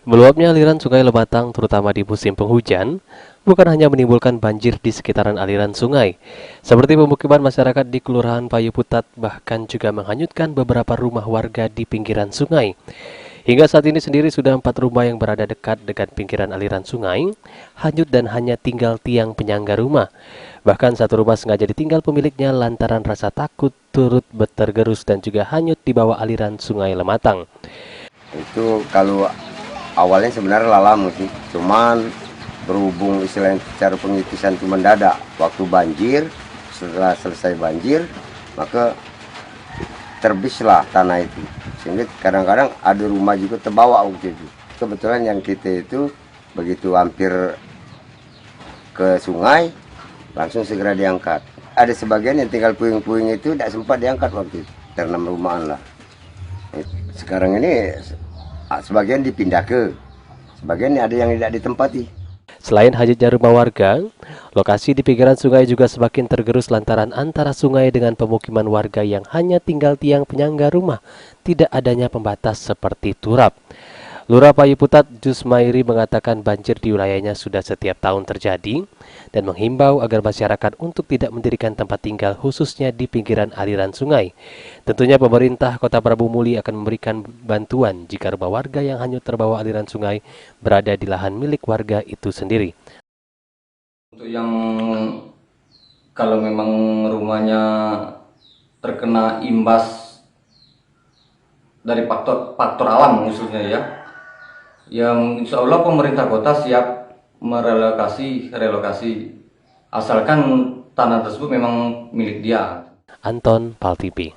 Meluapnya aliran Sungai Lebatang terutama di musim penghujan bukan hanya menimbulkan banjir di sekitaran aliran sungai, seperti pemukiman masyarakat di Kelurahan Payuputat bahkan juga menghanyutkan beberapa rumah warga di pinggiran sungai. Hingga saat ini sendiri sudah 4 rumah yang berada dekat dengan pinggiran aliran sungai, hanyut dan hanya tinggal tiang penyangga rumah. Bahkan satu rumah sengaja ditinggal pemiliknya lantaran rasa takut turut bertergerus dan juga hanyut di bawah aliran Sungai Lematang. Itu kalau awalnya sebenarnya lalamu sih, cuman berhubung istilahnya cara pengitisan itu mendadak waktu banjir. Setelah selesai banjir maka terbislah tanah itu, sehingga kadang-kadang ada rumah juga terbawa waktu itu. Kebetulan yang kita itu begitu hampir ke sungai langsung segera diangkat. Ada sebagian yang tinggal puing-puing itu tidak sempat diangkat waktu itu, terendam rumahan lah. Sekarang ini sebagian dipindah ke, sebagian ada yang tidak ditempati. Selain hanyutnya rumah warga, lokasi di pinggiran sungai juga semakin tergerus lantaran antara sungai dengan pemukiman warga yang hanya tinggal tiang penyangga rumah, tidak adanya pembatas seperti turap. Lurah Payuputat Jusmairi mengatakan banjir di wilayahnya sudah setiap tahun terjadi dan menghimbau agar masyarakat untuk tidak mendirikan tempat tinggal khususnya di pinggiran aliran sungai. Tentunya pemerintah Kota Prabu Muli akan memberikan bantuan jika rumah warga yang hanyut terbawa aliran sungai berada di lahan milik warga itu sendiri. Untuk yang kalau memang rumahnya terkena imbas dari faktor alam khususnya ya, yang insya Allah pemerintah kota siap relokasi asalkan tanah tersebut memang milik dia. Anton, PAL TV.